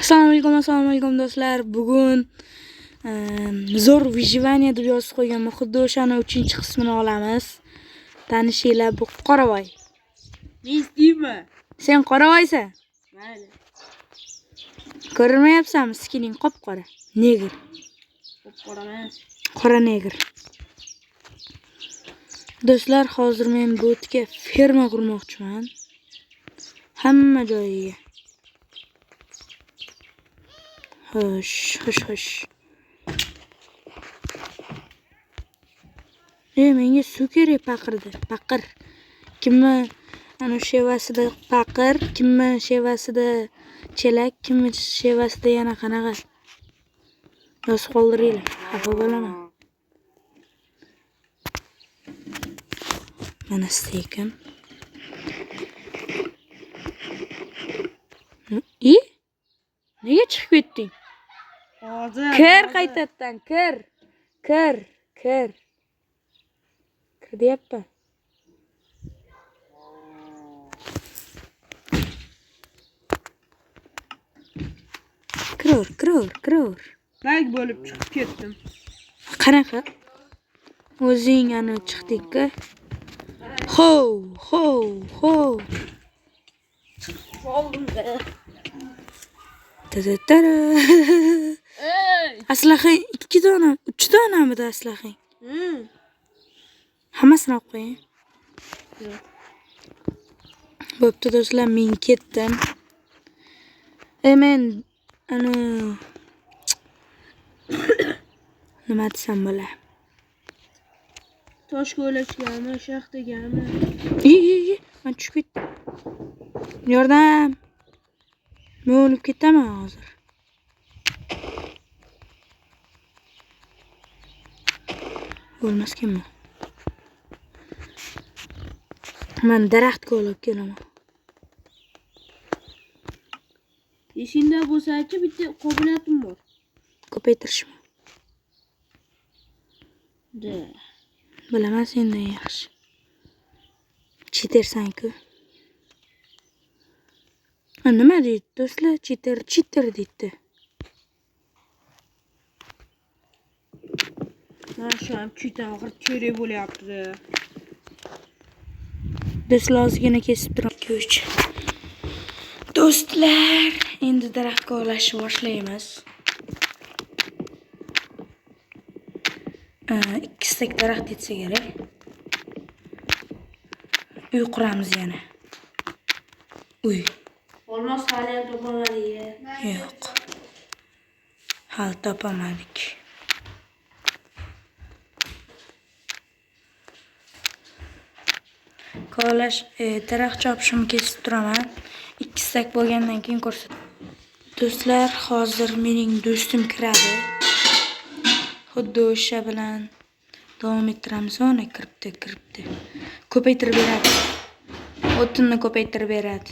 Assalomu alaykum do'stlar. Bugun zo'r vyjivaniya deb yozib qo'yganman. Xuddi o'shani 3-qismini olamiz. Tanishinglar, bu Qoravoy. Men istayman. Sen Qoravoysan? Mayli. Ko'rmayapsanmi? Skining qop-qora. Negr. Qop-qora emas. Qora negr. Do'stlar, hozir men bu yerga ferma qurmoqchiman. Hamma joyiga. Xo'sh. Menga suv kerak paqir. Kimni ana shevasida paqir, kimni shevasida chelak, kimni shevasida yana qanaqa. Yozib qoldiringlar, xafa bo'laman. Mana stekim. Nega chiqib ketding? Hozir. Kir qaytadan, kir. Kir deyapman. Kiraver. Bag bo'lib chiqib ketdim. Qanaqa? O'zing ana chiqding-ku. Ho. Oldimda. Tadadara. Aslahang 2 dona, 3 donamidi aslahang? Hammasini olib qo'ying. Bo'pti do'stlar, men ketdim. Men ana nima desam bo'lar? Tosh ko'ylakchigami, shaxtagami? Men tushib ketdim. Yordam. Men o'lib ketaman hozir. O'lmaskanman. Men daraxtga olib kelaman. Esingda bo'lsa-chi, bitta qobiliyatim bor. Ko'paytirishmi? Da. Bilaman sendan yaxshi. Chitersan-ku. Nima deydi do'stlar? Chiter deydi. Mana shu ham chitan oxir kerak bo'lyapti. Do'stlar, ozgina kesib turaman. Do'stlar, endi daraxtga olashni boshlaymiz. 2 stak daraxt yetsa kerak. Uy quramiz yana. Uy. Olmos hali ham topolmadik. Yo'q. Hali topolmadik. Daraxt chopishimni kesib turaman. 2 stak bo'lgandan keyin ko'rsataman. Do'stlar, hozir mening do'stim kiradi. Xuddi o'sha bilan davom ettiramiz. Ona kiribdi. Ko'paytirib beradi. O'tinni ko'paytirib beradi.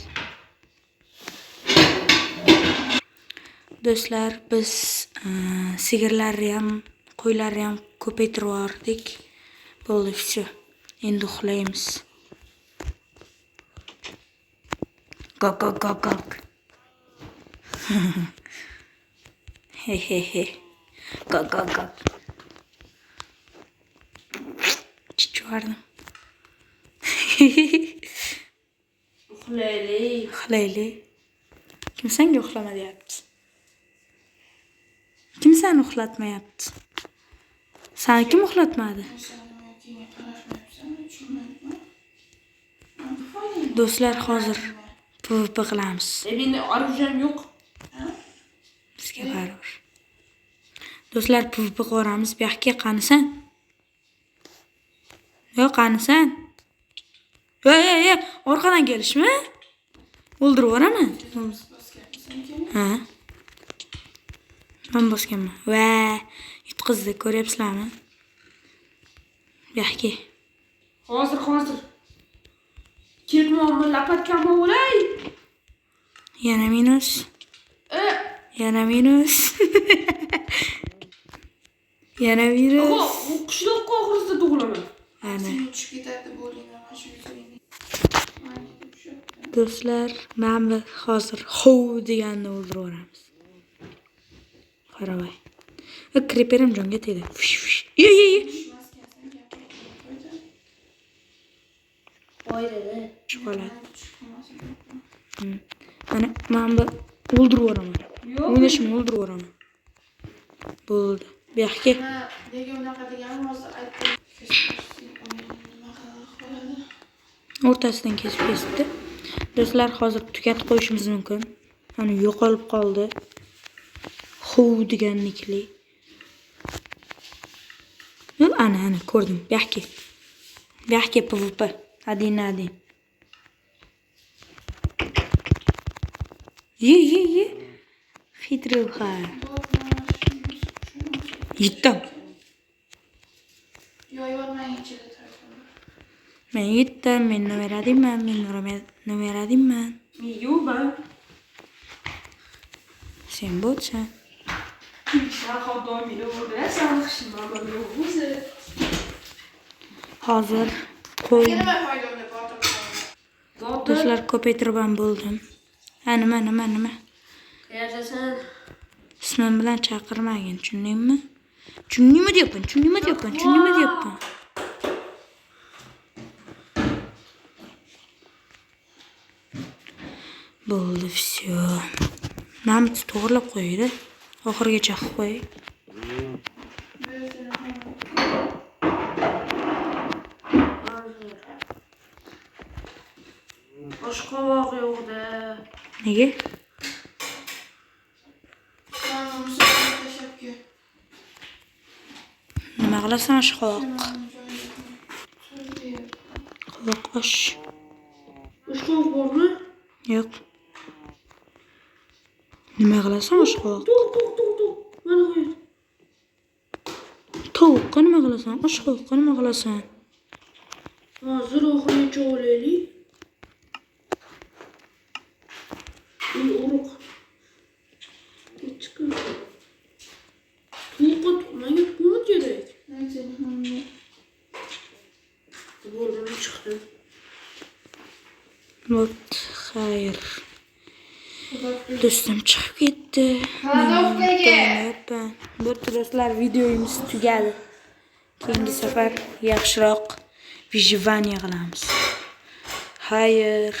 Do'stlar, biz sigirlarni ham, qo'ylarni ham ko'paytirib yubordik. Bo'ldi, всё. Endi uxlaymiz. Gok. He. Gok. Chichvardim. Uxlaylik. Kim senga uxlama deyapti? Kim seni uxlatmayapti? Seni kim uxlatmadi? Do'stlar, hozir PvP qilamiz. Menda orujam yo'q. Bizga baribir. Do'stlar, PvP qilamiz. Bu yoqqa qanisan? Yo'q, qanisan? Yo'q, orqadan kelishmi? O'ldirib yuboraman. Ha. Men bosganman. Va, yutqizdi, ko'ryapsizlarmi? Bu yoqqa. Hozir. Kirmoqmi, lapatkam bo'lay. Yana minus. Yana minus. Bu qishloqqa oxirida tug'ilaman. Ana. Tushib ketadi bo'linglar, mana shu yuzingni. Do'stlar, men hozir hov deganni o'ldirib yuboramiz. Qaravoy. Kreperim jonga tegdi. Ye. Oydada. Chokolad. Mana men bu o'ldirib yuboraman. Yo'q. O'ynashimni o'ldirib yuboraman. Bo'ldi. Bu yoqqa Nega unaqa deganim hozir aytdim. o'rtasidan kesib kesibdi. Do'stlar, hozir tugatib qo'yishimiz mumkin. Mana yo'qolib qoldi. Huv degannikli. Ana ko'rdim. Bu yoqqa PvP. Adin. Ye. Xitruha. Yetdim. Yoyvormang ichida turibman. Men yetdim. Men nima Yo'qman. Sen bo'lsan. Sharqot doimida o'rdasan, qishman mana o'zi. Hozir qo'y. Nima foydamda botir. Do'stlar, ko'paytirib ham bo'ldim. Nima? Qayerdasan? Ismim bilan chaqirmagin, tushundingmi? Nima deyapman? Bo'ldi, всё. Namni to'g'rilab qo'ydi. Oxirigacha qilib qo'y. Oshqovoq yo'qda. Nega? Nima qilasan oshqovoq? Qovoq osh. Oshqovoq bormi? Yo'q. Nima qilasan oshqovoq? To'q. Mana qo'y. Tovuqqa nima qilasan? Oshqovoqqa nima qilasan? Hozir oxirigacha olaylik. Urug'. Chiqib. To'qqa to'qmaga pul kerak. Bo'ldi, chiqdi. Bo'pti, xayr. Do'stim chiqib ketdi. Bo'pti do'stlar, videomiz tugadi. Keyingi safar yaxshiroq vijivaniya qilamiz. Xayr.